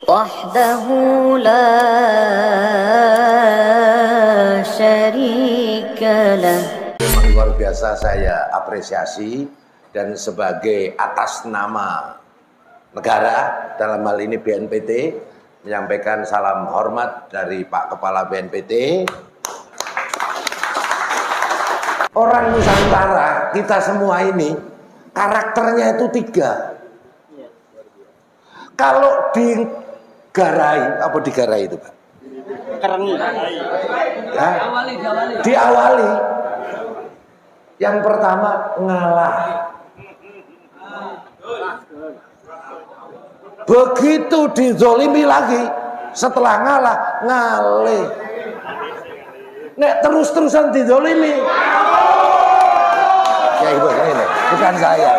وحده لا شريك له. Memang luar biasa saya apresiasi, dan sebagai atas nama negara, dalam hal ini BNPT, menyampaikan salam hormat dari Pak Kepala BNPT. Orang Nusantara, kita semua ini, karakternya itu 3. Kalau digarai, apa digarai itu Pak? Kerengi. Ya? Diawali. Yang pertama, ngalah. Begitu dizolimi lagi, setelah ngalah, ngalih. Nek terus-terusan dizolimi. Ya ibu, ini bukan saya.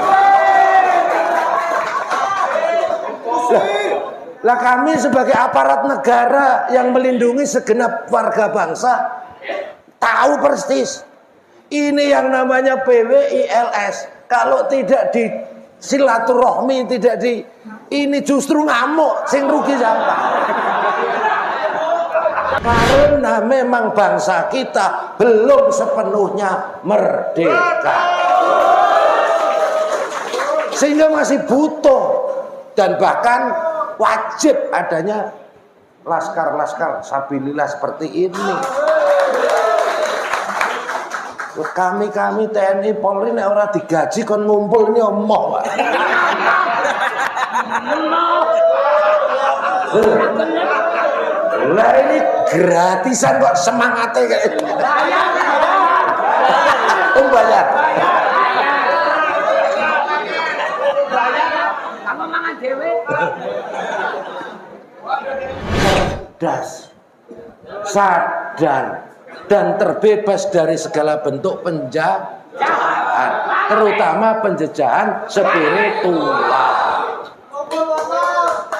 Lah kami sebagai aparat negara yang melindungi segenap warga bangsa tahu persis ini yang namanya PWILS. Kalau tidak di silaturahmi, tidak di ini justru ngamuk, sing rugi siapa? Karena memang bangsa kita belum sepenuhnya merdeka, sehingga masih butuh dan bahkan wajib adanya laskar-laskar sabilillah seperti ini. Kami TNI Polri nek ora digaji kon ngumpul ini omong, Pak. Lah ini gratisan kok semangatnya kayak ini. Bayar. Kamu mangan dhewe. Cerdas, sadar, dan terbebas dari segala bentuk penjajahan, terutama penjajahan spiritual.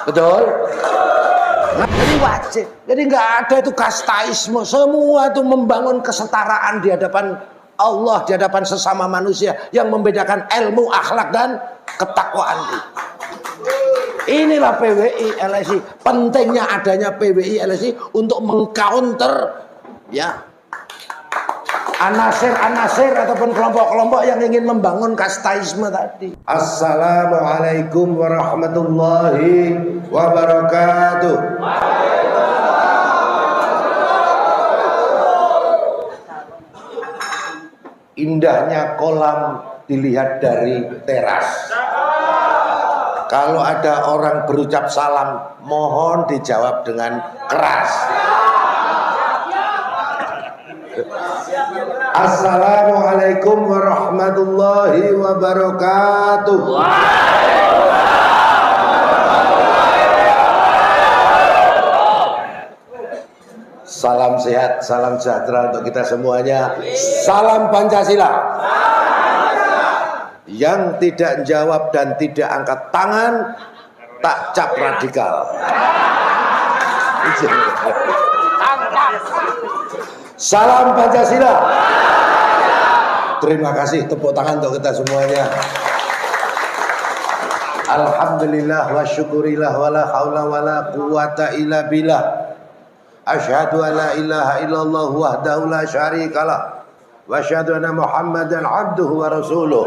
Betul? Nah, ini wajib. Jadi nggak ada itu kastaisme. Semua itu membangun kesetaraan di hadapan Allah, di hadapan sesama manusia, yang membedakan ilmu, akhlak, dan ketakwaan. Inilah PWI LSI. Pentingnya adanya PWI LSI untuk mengcounter ya anasir-anasir ataupun kelompok-kelompok yang ingin membangun kastaisme tadi. Assalamualaikum warahmatullahi wabarakatuh. Indahnya kolam dilihat dari teras. Kalau ada orang berucap salam, mohon dijawab dengan keras. Assalamualaikum warahmatullahi wabarakatuh. Salam sehat, salam sejahtera untuk kita semuanya. Salam Pancasila. Yang tidak jawab dan tidak angkat tangan, tak cap radikal. Salam Pancasila. Terima kasih, tepuk tangan untuk kita semuanya. Alhamdulillah wa syukurillah wa la haula wa la quwata illa billah. Asyhadu an la ilaha illallah wahdahu la syarikalah wa asyhadu anna Muhammadan abduhu wa rasuluh.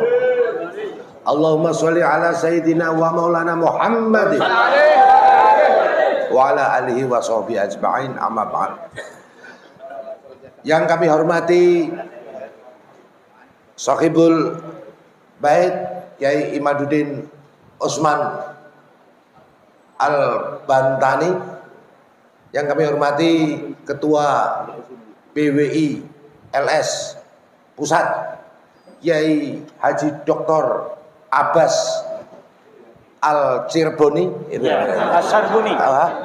Allahumma sholli ala sayyidina wa maulana Muhammadin wa ala alihi wa sahbihi ajma'in, amma ba'd. Yang kami hormati Sahibul Bait Kiai Imaduddin Usman Al-Bantani, yang kami hormati Ketua PWI LS Pusat Kiai Haji Dr. Abbas Al-Cireboni, Asyarbuni.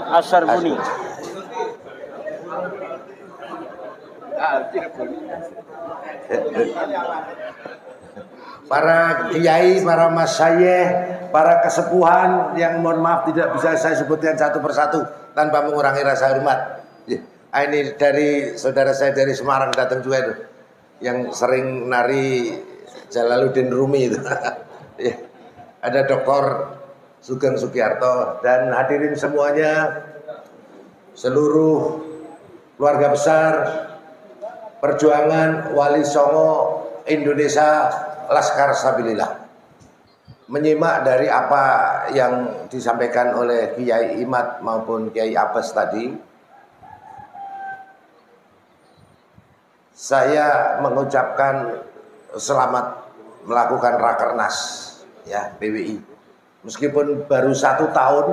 Asyarbuni. Para kiai, para masyayikh, para kesepuhan yang mohon maaf tidak bisa saya sebutkan satu persatu tanpa mengurangi rasa hormat. Ini dari saudara saya dari Semarang datang juga itu, yang sering nari Jalaluddin Rumi itu. Ada Dr. Sugeng Sugiarto, dan hadirin semuanya, seluruh keluarga besar Perjuangan Wali Songo Indonesia Laskar Sabilillah. Menyimak dari apa yang disampaikan oleh Kiai Imad maupun Kiai Abbas tadi, saya mengucapkan selamat melakukan rakernas ya PWI. Meskipun baru 1 tahun,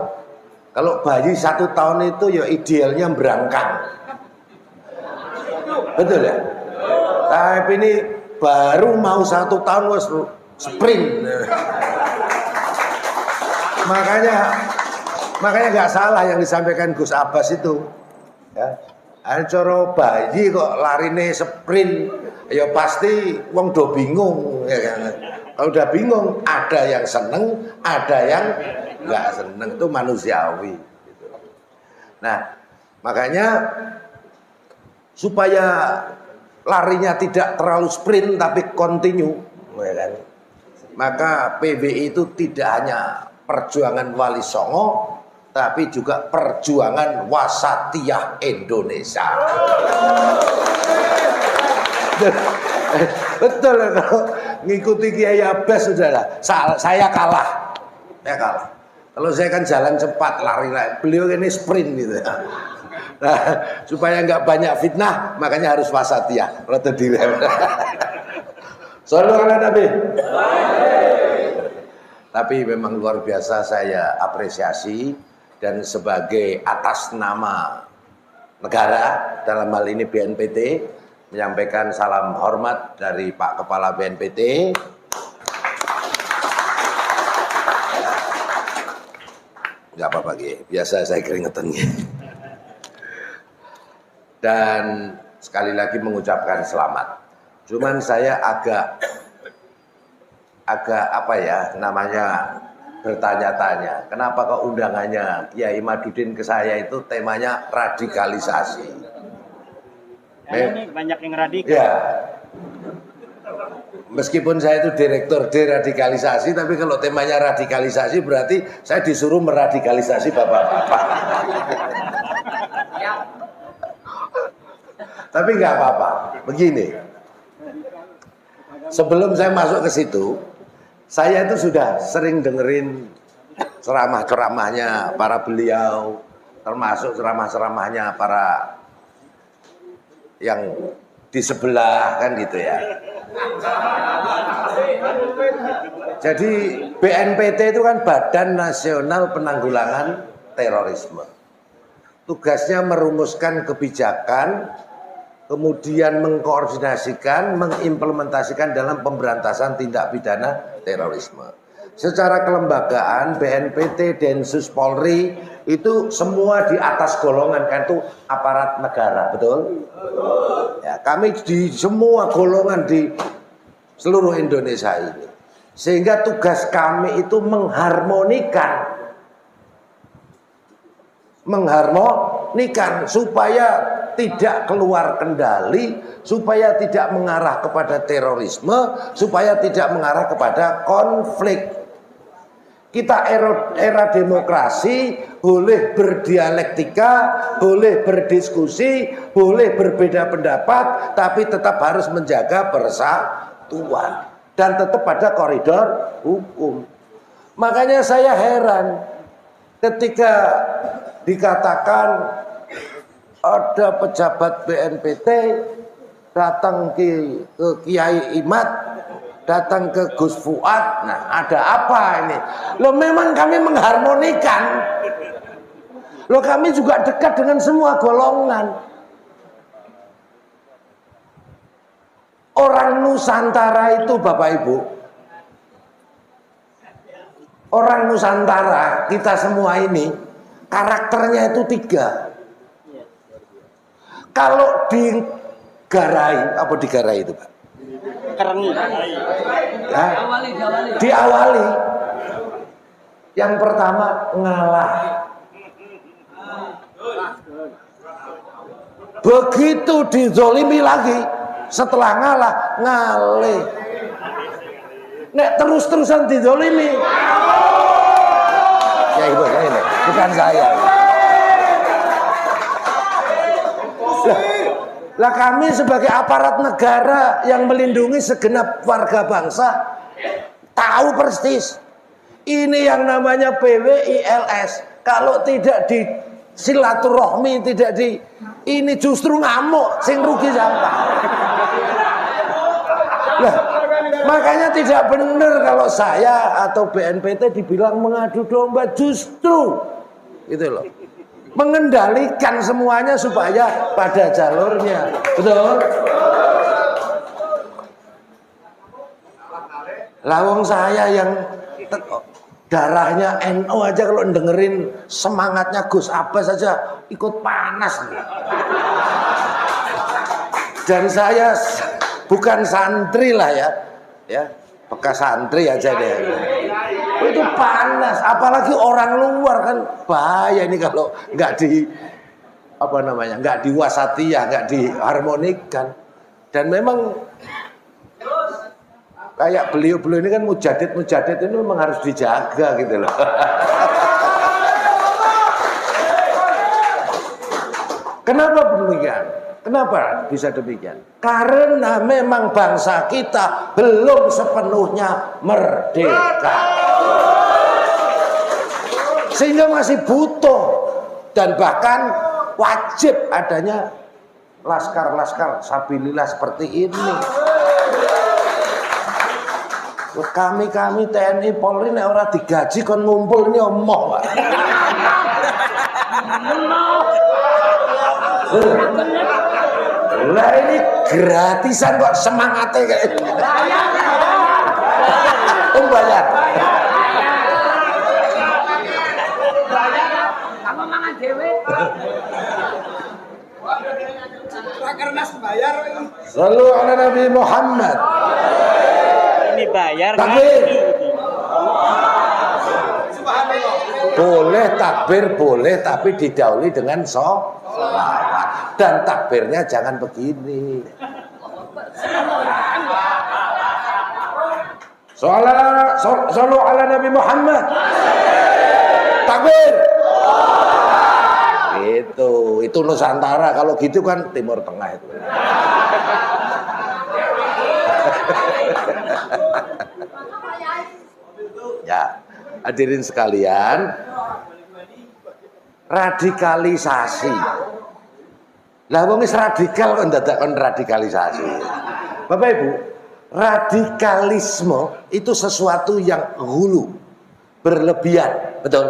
kalau bayi 1 tahun itu ya idealnya berangkat, betul ya. Tapi ini baru mau 1 tahun wes sprint. Makanya nggak salah yang disampaikan Gus Abbas itu. Ya, coro bayi kok larine sprint, ya pasti wong do bingung. Ya kan? Kalau udah bingung, ada yang seneng, ada yang nggak seneng, itu manusiawi. Gitu. Nah, makanya supaya larinya tidak terlalu sprint tapi continue, ya kan? Maka PBI itu tidak hanya perjuangan Wali Songo, tapi juga perjuangan wasatiyah Indonesia. Betul, kalau ngikuti Kiai Abbas sudahlah. Saya kalah. Kalau saya kan jalan cepat, lari. Beliau ini sprint gitu. Nah, supaya nggak banyak fitnah, makanya harus wasatiyah. Rada direm. Sallallahu alaihi Nabi. Tapi memang luar biasa saya apresiasi, dan sebagai atas nama negara, dalam hal ini BNPT, menyampaikan salam hormat dari Pak Kepala BNPT. Nggak apa-apa, biasa saya keringetan. Dan sekali lagi mengucapkan selamat. Cuman saya agak apa ya namanya, bertanya-tanya, kenapa kok undangannya Kiai Imaduddin ke saya itu temanya radikalisasi. Ini banyak yang radikal. Ya, meskipun saya itu direktur deradikalisasi, tapi kalau temanya radikalisasi berarti saya disuruh meradikalisasi bapak-bapak. Tapi nggak apa-apa. Begini, sebelum saya masuk ke situ, saya itu sudah sering dengerin ceramah-ceramahnya para beliau, termasuk ceramah-ceramahnya para yang di sebelah kan gitu ya. Jadi BNPT itu kan Badan Nasional Penanggulangan Terorisme. Tugasnya merumuskan kebijakan, kemudian mengkoordinasikan, mengimplementasikan dalam pemberantasan tindak pidana terorisme. Secara kelembagaan BNPT, Densus Polri itu semua di atas golongan, kan itu aparat negara, betul? Ya, kami di semua golongan di seluruh Indonesia ini. Sehingga tugas kami itu mengharmonikan supaya tidak keluar kendali, supaya tidak mengarah kepada terorisme, supaya tidak mengarah kepada konflik. Kita era demokrasi, boleh berdialektika, boleh berdiskusi, boleh berbeda pendapat, tapi tetap harus menjaga persatuan dan tetap pada koridor hukum. Makanya saya heran ketika dikatakan ada pejabat BNPT datang ke Kiai Imad, datang ke Gus Fuad. Nah, ada apa ini? Loh, memang kami mengharmonikan. Loh, kami juga dekat dengan semua golongan. Orang Nusantara itu, Bapak Ibu, orang Nusantara, kita semua ini karakternya itu 3. Kalau digarai, apa digarai itu, Pak? Kerengi. Ya, diawali. Yang pertama ngalah. Begitu dizolimi lagi, setelah ngalah, ngalih. Nek terus-terusan dizolimi, Kiai Bos ini, bukan saya. Lah kami sebagai aparat negara yang melindungi segenap warga bangsa tahu persis ini yang namanya PWILS. Kalau tidak di silaturahmi, tidak di ini justru ngamuk, sing rugi siapa? Lah, makanya tidak benar kalau saya atau BNPT dibilang mengadu domba, justru gitu loh. Mengendalikan semuanya supaya pada jalurnya. Betul? Lawang saya yang darahnya NU aja kalau dengerin semangatnya Gus Abbas saja ikut panas. Dan saya bukan santri lah ya bekas santri aja deh. Itu panas, apalagi orang luar kan bahaya ini kalau nggak di nggak diwasati ya, nggak diharmonikan. Dan memang kayak beliau ini kan mujadid ini memang harus dijaga gitu loh. Kenapa demikian? Kenapa bisa demikian? Karena memang bangsa kita belum sepenuhnya merdeka. Sehingga masih butuh dan bahkan wajib adanya laskar-laskar sabilillah seperti ini. Kami TNI Polri nek ora digaji kon ngumpul ini omong, Pak. Lah ini gratisan kok semangatnya kayak gitu. Bayar. Apa mangan dhewe? Rakernas bayar. Shallu ala Nabi Muhammad. Ini bayar. Takbir. Boleh takbir boleh, tapi didahului dengan sholawat. Dan takbirnya jangan begini. Shallu ala Nabi Muhammad. Takbir. Itu Nusantara. Kalau gitu kan Timur Tengah itu. Ya, hadirin sekalian, radikalisasi. Lah wong wis radikal kok ndadakon radikalisasi. Bapak Ibu, radikalisme itu sesuatu yang hulu, berlebihan, betul?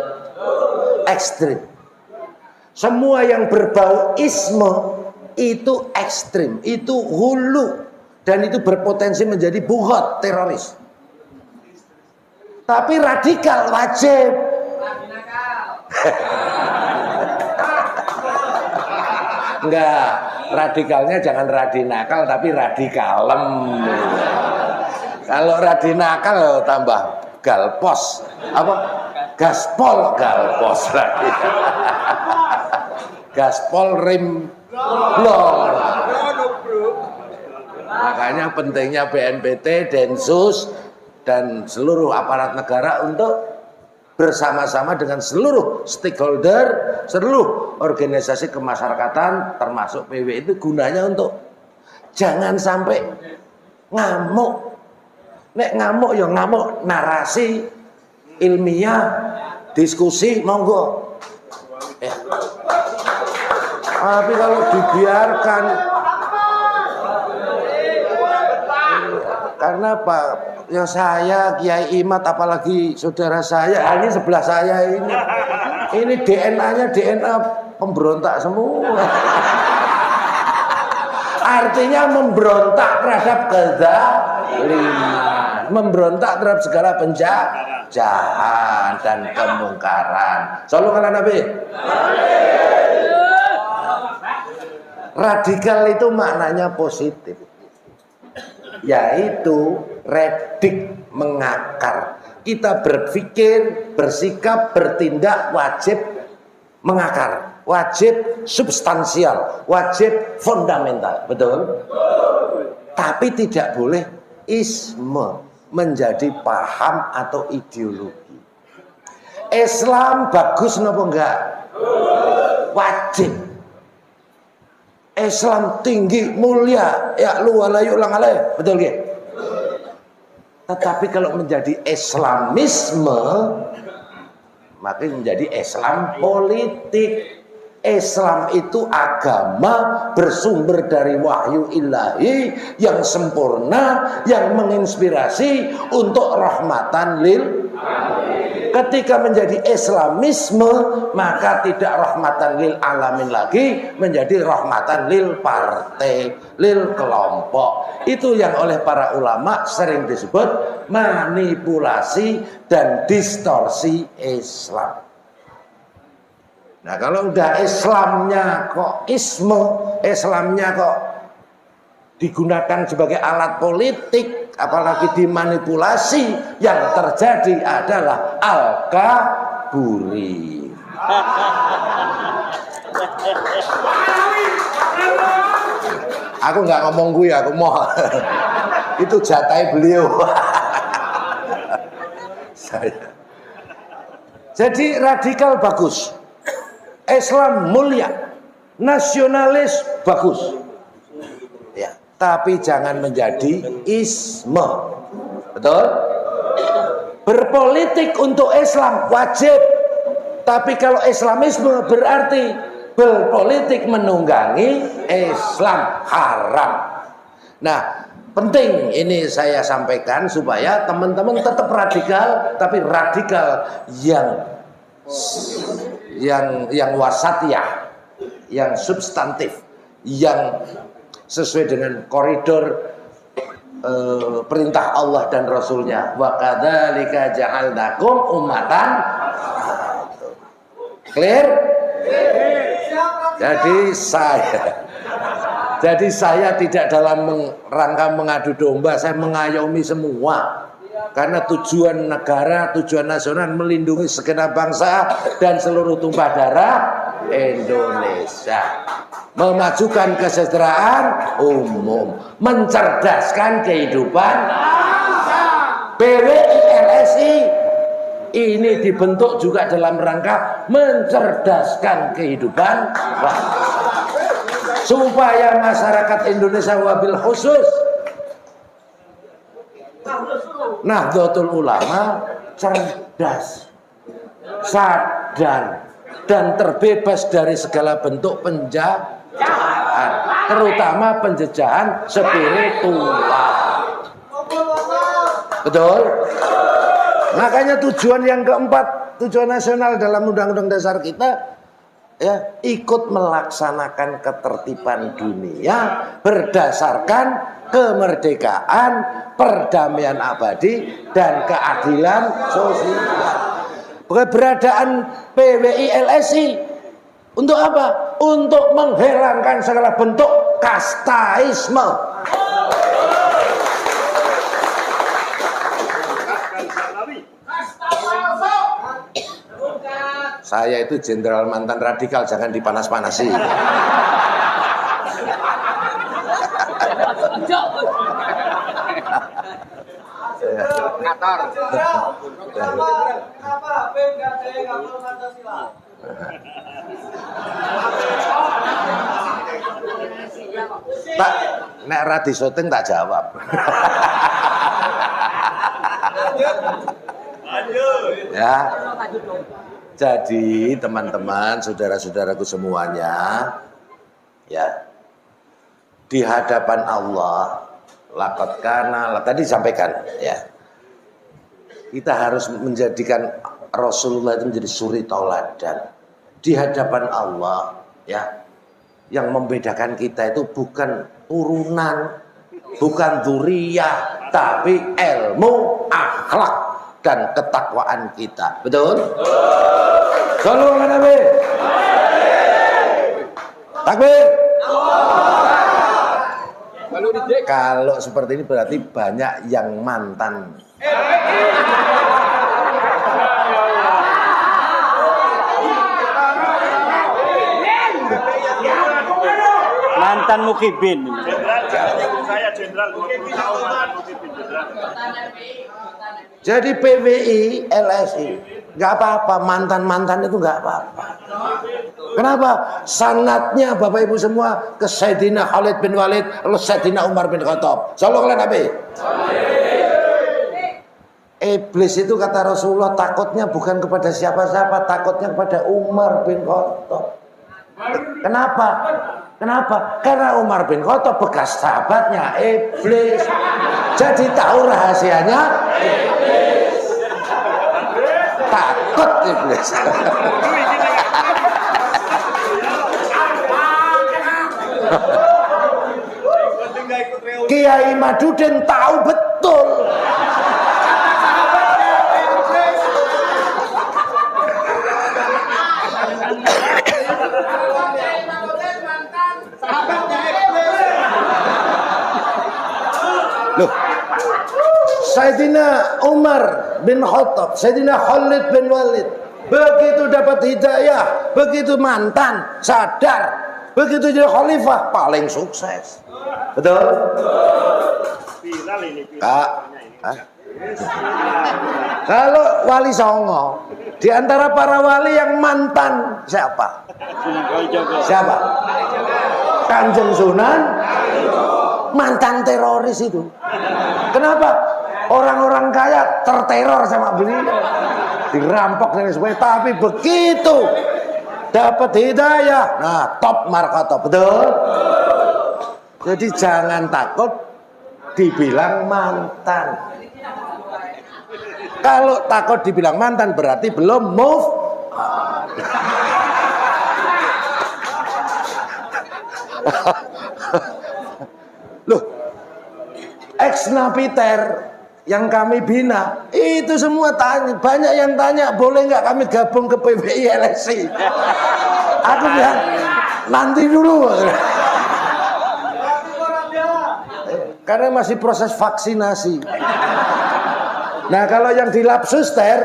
Ekstrim. Semua yang berbau isme itu ekstrim, itu hulu, dan itu berpotensi menjadi buhot, teroris. Tapi radikal wajib. Enggak, radikalnya jangan radinakal tapi radikalem. Kalau radinakal tambah galpos. Apa? Gaspol galpos lagi. Gaspol rim blong. Makanya pentingnya BNPT, Densus dan seluruh aparat negara untuk bersama-sama dengan seluruh stakeholder, seluruh organisasi kemasyarakatan termasuk PW itu gunanya untuk jangan sampai ngamuk. Nek ngamuk ya ngamuk narasi ilmiah, diskusi monggo. Ya. Tapi kalau dibiarkan, karena apa? Ya saya Kiai Imat apalagi saudara saya, ini sebelah saya ini DNA-nya DNA pemberontak semua. Artinya memberontak terhadap kezaliman, memberontak terhadap segala penjajahan dan kemungkaran. Shallu ala Nabi. Radikal itu maknanya positif, yaitu redik, mengakar. Kita berpikir, bersikap, bertindak wajib mengakar, wajib substansial, wajib fundamental, betul? Tapi tidak boleh isme, menjadi paham atau ideologi. Islam bagus napa enggak? Wajib. Islam tinggi, mulia, ya lu wala yu'lang alaih. Betul nggih? Tetapi kalau menjadi Islamisme, maka menjadi Islam politik. Islam itu agama bersumber dari wahyu ilahi yang sempurna, yang menginspirasi untuk rahmatan lil. Ketika menjadi Islamisme, maka tidak rahmatan lil alamin lagi, menjadi rahmatan lil partai, lil kelompok. Itu yang oleh para ulama sering disebut manipulasi dan distorsi Islam. Nah, kalau udah Islamnya kok Islamnya kok digunakan sebagai alat politik, apalagi dimanipulasi, yang terjadi adalah al-kaburi. Aku nggak ngomong gue, aku mau itu jatai beliau. Saya. Jadi radikal bagus. Islam mulia, nasionalis bagus, ya. Tapi jangan menjadi isme, betul? Berpolitik untuk Islam wajib, tapi kalau Islamisme berarti berpolitik menunggangi Islam, haram. Nah, penting ini saya sampaikan supaya teman-teman tetap radikal, tapi radikal yang wasatiyah, yang substantif, yang sesuai dengan koridor perintah Allah dan Rasulnya. Wa kadzalika ja'alnakum ummatan. Clear? Jadi saya tidak dalam rangka mengadu domba, saya mengayomi semua. Karena tujuan negara, tujuan nasional melindungi segenap bangsa dan seluruh tumpah darah Indonesia. Memajukan kesejahteraan umum, mencerdaskan kehidupan. PWI LSI ini dibentuk juga dalam rangka mencerdaskan kehidupan bangsa. Supaya masyarakat Indonesia wabil khusus Nahdlatul Ulama cerdas, sadar, dan terbebas dari segala bentuk penjajahan, terutama penjajahan spiritual. Betul? Makanya tujuan yang keempat, tujuan nasional dalam Undang-Undang Dasar kita, ya, ikut melaksanakan ketertiban dunia berdasarkan kemerdekaan, perdamaian abadi, dan keadilan sosial. Keberadaan PWI LSI untuk apa? Untuk menghilangkan segala bentuk kastaisme. Saya itu jenderal mantan radikal, jangan dipanas-panasi. Pak, nek ra disyuting tak jawab. Ya. Jadi teman-teman, saudara-saudaraku semuanya, ya, di hadapan Allah, laqad kana, tadi disampaikan, ya, kita harus menjadikan Rasulullah itu menjadi suri tauladan di hadapan Allah, ya. Yang membedakan kita itu bukan turunan, bukan dzurriyyah, tapi ilmu, akhlak, dan ketakwaan kita. Betul? Shallallahu alaihi Nabi. Takbir. Kalau seperti ini berarti banyak yang mantan. Mantan Mukibin. Saya jenderal Mukibin. Jadi PWI LSI Nggak apa-apa, mantan-mantan itu nggak apa-apa. Kenapa? Sanadnya Bapak Ibu semua ke Sayyidina Khalid bin Walid, lalu Sayyidina Umar bin Khattab. Sallallahu alaihi Nabi. Iblis itu kata Rasulullah takutnya bukan kepada siapa-siapa, takutnya kepada Umar bin Khattab. Kenapa? Kenapa? Karena Umar bin Khattab bekas sahabatnya Iblis. Jadi tahu rahasianya Iblis. Takut Iblis. Kiai Madudin tahu betul. Loh, Sayyidina Umar bin Khattab, Sayyidina Khalid bin Walid, begitu dapat hidayah, begitu mantan, sadar, begitu jadi khalifah, paling sukses. Betul? Viral ini. Kalau Wali Songo, di antara para wali yang mantan siapa? Siapa? Kanjeng Sunan, mantan teroris itu. Kenapa? Orang-orang kaya terteror sama beliau, dirampok dan sebagainya. Tapi begitu dapat hidayah, nah top markoto, betul? Jadi jangan takut dibilang mantan. Kalau takut dibilang mantan berarti belum move. Loh, ex Napiter yang kami bina itu semua tanya, banyak yang tanya boleh nggak kami gabung ke PBI LSI. Aku bilang nanti dulu, karena masih proses vaksinasi. Nah kalau yang di Labsuster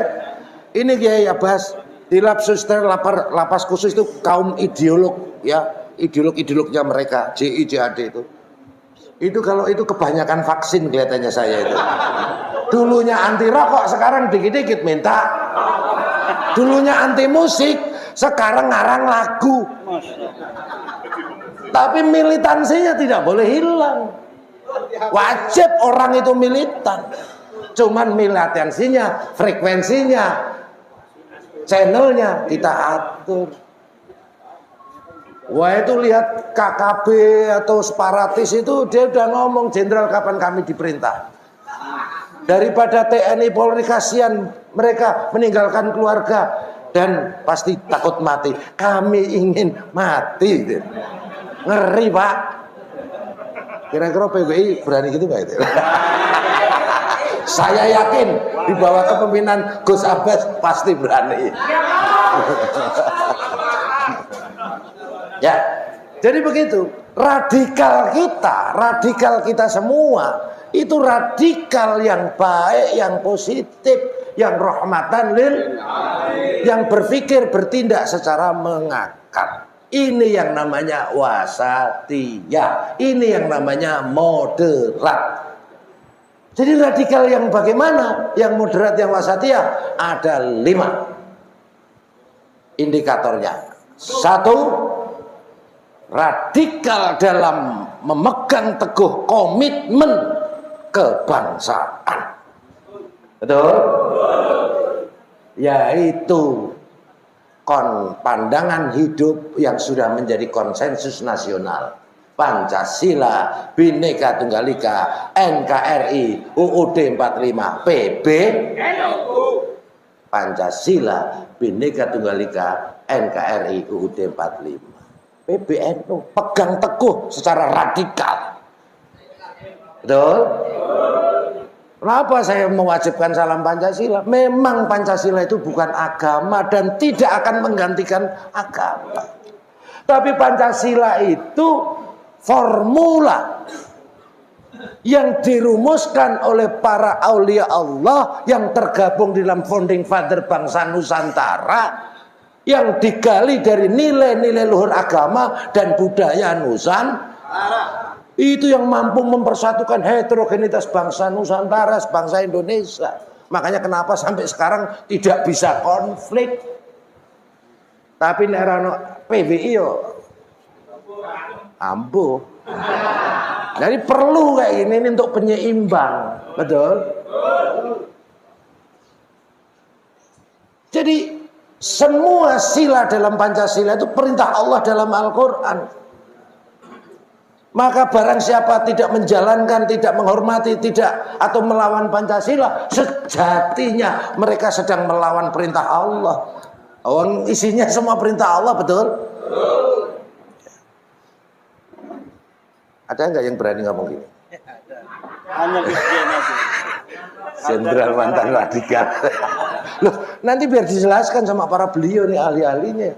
ini Kiai Abbas, di Labsuster lapas khusus itu kaum ideolog ya, ideolognya mereka JI JAD itu kalau itu kebanyakan vaksin kelihatannya saya itu. Dulunya anti rokok, sekarang dikit-dikit minta. Dulunya anti musik, sekarang ngarang lagu. Tapi militansinya tidak boleh hilang. Wajib orang itu militan. Cuman militansinya, frekuensinya, channelnya kita atur. Wah itu lihat KKB atau separatis itu dia udah ngomong, jenderal kapan kami diperintah. Daripada TNI Polri kasihan mereka meninggalkan keluarga dan pasti takut mati. Kami ingin mati. Ngeri Pak. Kira-kira PBI berani gitu nggak itu? Saya yakin di bawah kepemimpinan Gus Abbas pasti berani. Ya, jadi begitu. Radikal kita semua itu radikal yang baik, yang positif, yang rahmatan lil, yang berpikir bertindak secara mengakar. Ini yang namanya wasatiyah. Ini yang namanya moderat. Jadi radikal yang bagaimana? Yang moderat, yang wasatiyah ada 5 indikatornya. 1, radikal dalam memegang teguh komitmen kebangsaan. Betul? Yaitu pandangan hidup yang sudah menjadi konsensus nasional. Pancasila, Bhinneka Tunggal Ika, NKRI, UUD 45, PBNU. Pancasila, Bhinneka Tunggal Ika, NKRI, UUD 45. PBNU pegang teguh secara radikal. Betul? Kenapa saya mewajibkan salam Pancasila? Memang Pancasila itu bukan agama dan tidak akan menggantikan agama. Tapi Pancasila itu formula yang dirumuskan oleh para aulia Allah yang tergabung di dalam founding father bangsa Nusantara, yang digali dari nilai-nilai luhur agama dan budaya Nusantara. Itu yang mampu mempersatukan heterogenitas bangsa Nusantara, bangsa Indonesia. Makanya kenapa sampai sekarang tidak bisa konflik. Tapi nek ono PBI yo ampuh. Jadi perlu kayak gini ini untuk penyeimbang, betul? Jadi semua sila dalam Pancasila itu perintah Allah dalam Al-Quran. Maka barang siapa tidak menjalankan, tidak menghormati, tidak atau melawan Pancasila, sejatinya mereka sedang melawan perintah Allah. Isinya semua perintah Allah, betul? Ada nggak yang berani ngomong gini? Hanya Christian aja. Jenderal mantan radikal. Loh, nanti biar dijelaskan sama para beliau nih ahli-ahlinya.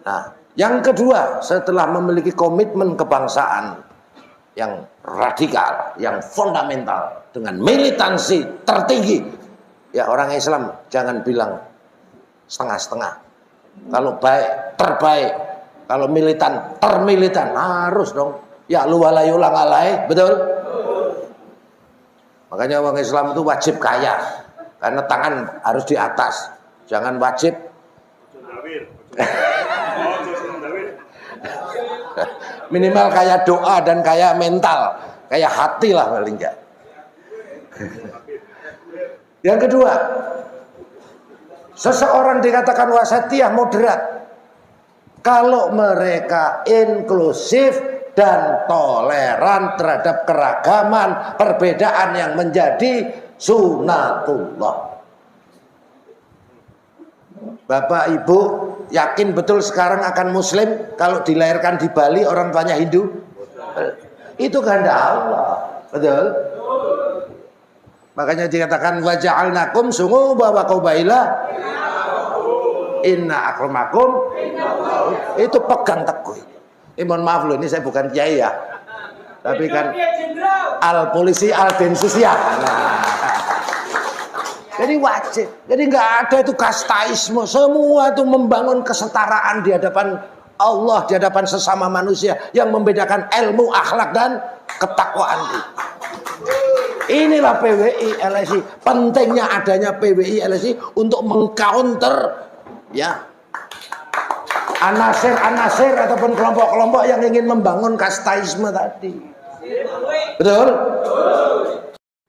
Nah, yang kedua, setelah memiliki komitmen kebangsaan yang radikal, yang fundamental dengan militansi tertinggi, ya orang Islam jangan bilang setengah-setengah. Kalau baik, terbaik. Kalau militan, termilitan. Harus dong. Ya lu walayulang alai, betul? Makanya orang Islam itu wajib kaya. Karena tangan harus di atas. Jangan wajib. Minimal kaya doa dan kaya mental. Kaya hati lah paling enggak. Yang kedua, seseorang dikatakan wasatiyah moderat kalau mereka inklusif dan toleran terhadap keragaman perbedaan yang menjadi sunatullah. Bapak Ibu yakin betul sekarang akan muslim kalau dilahirkan di Bali orang tuanya Hindu? Itu kehendak Allah, betul? Makanya dikatakan waja'alnakum sungguh bahwa qabaila inna akramakum, itu pegang teguh. Mohon maaf loh, ini saya bukan kiai ya, tapi kan al polisi al densus ya. Nah. Jadi wajib, jadi nggak ada itu kastaisme, semua itu membangun kesetaraan di hadapan Allah, di hadapan sesama manusia yang membedakan ilmu, akhlak dan ketakwaan itu. Inilah PWI LSI, pentingnya adanya PWI LSI untuk mengcounter ya anasir ataupun kelompok-kelompok yang ingin membangun kastaisme tadi. Betul?